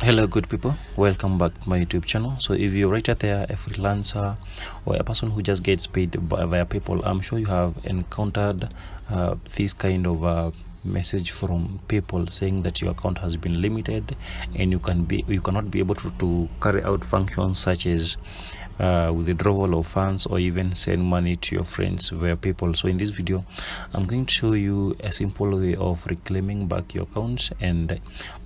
Hello good people, welcome back to my YouTube channel. So if you're right out there, a freelancer or a person who just gets paid via PayPal, I'm sure you have encountered this kind of message from PayPal saying that your account has been limited and you cannot be able to carry out functions such as withdrawal of funds or even send money to your friends via PayPal. So in this video I'm going to show you a simple way of reclaiming back your accounts and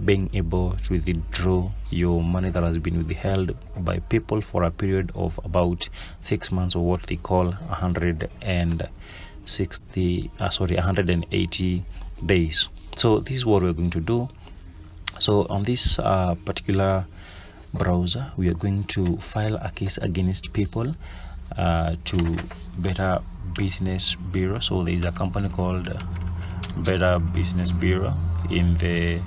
being able to withdraw your money that has been withheld by PayPal for a period of about 6 months, or what they call 180 days. So this is what we're going to do. So on this particular browser, we are going to file a case against PayPal to Better Business Bureau. So there is a company called Better Business Bureau in the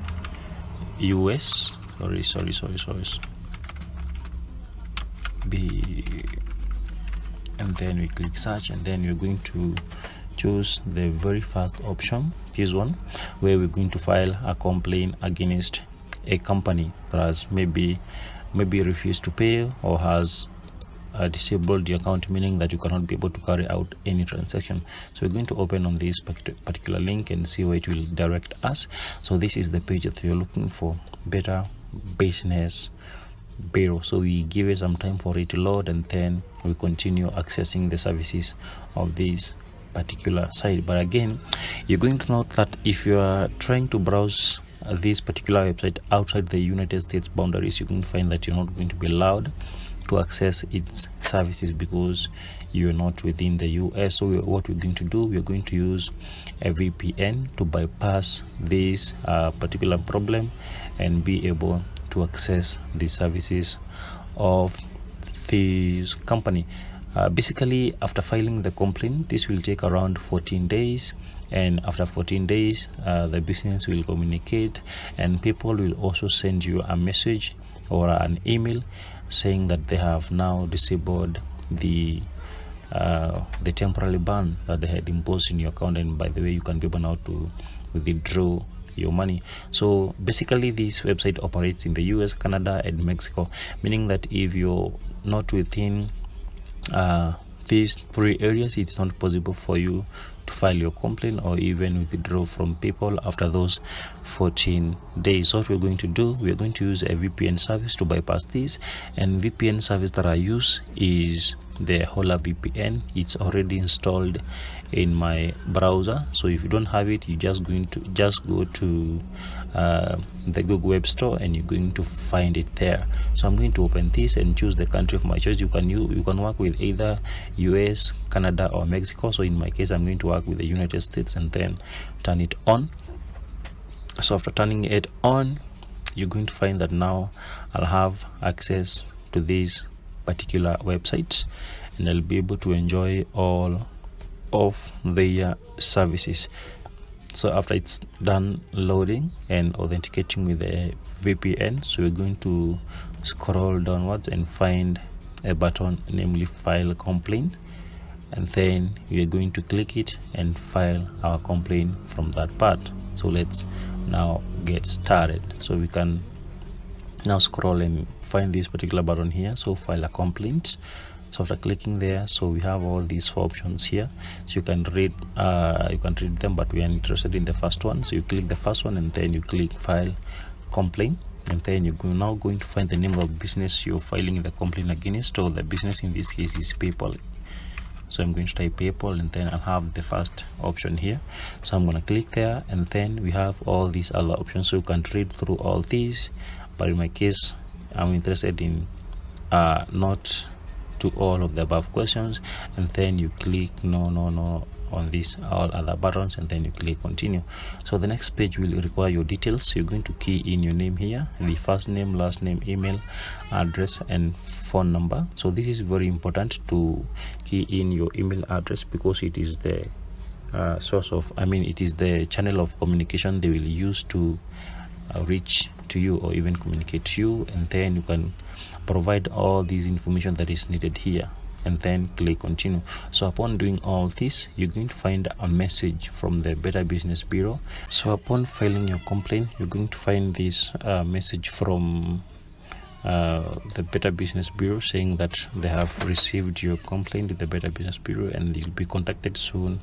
US. And then we click search, and then we're going to choose the very first option, this one, where we're going to file a complaint against a company that has maybe refused to pay or has disabled the account, meaning that you cannot be able to carry out any transaction. So we're going to open on this particular link and see where it will direct us. So this is the page that you're looking for, Better Business Bureau. So we give it some time for it to load, and then we continue accessing the services of this particular site. But again, you're going to note that if you are trying to browse this particular website outside the United States boundaries, you can find that you're not going to be allowed to access its services because you're not within the US. So what we're going to do, we're going to use a VPN to bypass this particular problem and be able to access the services of this company. Basically, after filing the complaint, this will take around 14 days, and after 14 days the business will communicate, and people will also send you a message or an email saying that they have now disabled the temporary ban that they had imposed in your account, and by the way, you can be able now to withdraw your money. So basically, this website operates in the US, Canada, and Mexico, meaning that if you're not within these three areas, it's not possible for you to file your complaint or even withdraw from PayPal after those 14 days. So what we're going to do, we're going to use a VPN service to bypass this, and VPN service that I use is the Hola VPN. It's already installed in my browser, so if you don't have it, you just go to the Google Web Store and you're going to find it there. So I'm going to open this and choose the country of my choice. You can work with either US, Canada, or Mexico. So in my case, I'm going to work with the United States, and then turn it on. So after turning it on, you're going to find that now I'll have access to these particular websites, and I'll be able to enjoy all of their services. So after it's done loading and authenticating with the VPN, so we're going to scroll downwards and find a button, namely file complaint, and then we're going to click it and file our complaint from that part. So let's now get started. So we can now scroll and find this particular button here, so file a complaint. So after clicking there, so we have all these four options here, so you can read them, but we are interested in the first one. So you click the first one, and then you click file complaint, and then you're now going to find the name of business you're filing the complaint against. So the business in this case is PayPal. So I'm going to type PayPal, and then I'll have the first option here. So I'm going to click there, and then we have all these other options, so you can read through all these, but in my case I'm interested in not to all of the above questions, and then you click no on these all other buttons, and then you click continue. So the next page will require your details. So you're going to key in your name here, the first name, last name, email address, and phone number. So this is very important to key in your email address because it is the it is the channel of communication they will use to reach to you or even communicate to you, and then you can provide all these information that is needed here. and then click continue. So upon doing all this, you're going to find a message from the Better Business Bureau. So upon filing your complaint, you're going to find this message from the Better Business Bureau saying that they have received your complaint with the Better Business Bureau and you'll be contacted soon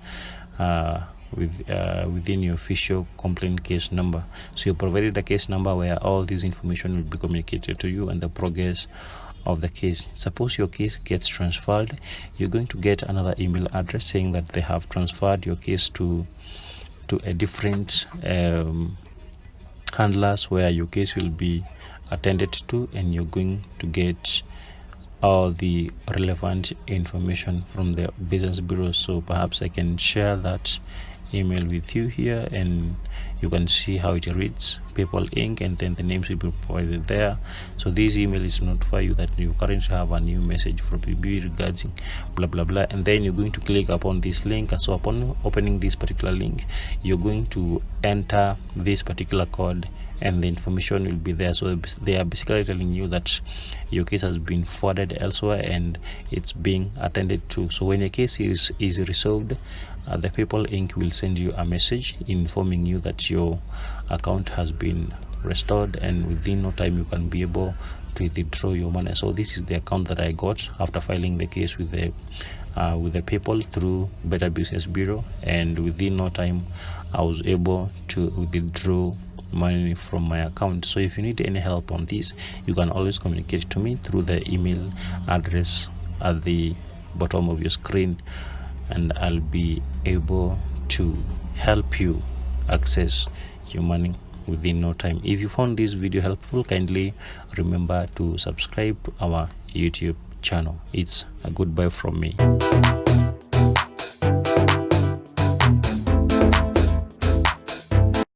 within your official complaint case number. So you provided a case number where all this information will be communicated to you and the progress of the case. Suppose your case gets transferred, you're going to get another email address saying that they have transferred your case to a different handlers where your case will be attended to, and you're going to get all the relevant information from the Business Bureau. So perhaps I can share that email with you here, and you can see how it reads, PayPal Inc., and then the names will be provided there. So this email is notify you that you currently have a new message from PB regarding blah blah blah, and then you're going to click upon this link. And so upon opening this particular link, you're going to enter this particular code and the information will be there. So they are basically telling you that your case has been forwarded elsewhere and it's being attended to. So when your case is resolved, the PayPal Inc. will send you a message informing you that your account has been restored, and within no time you can be able to withdraw your money. So this is the account that I got after filing the case with the PayPal through Better Business Bureau, and within no time I was able to withdraw money from my account. So if you need any help on this, you can always communicate to me through the email address at the bottom of your screen, and I'll be able to help you access your money within no time. If you found this video helpful, kindly remember to subscribe to our YouTube channel. It's a goodbye from me.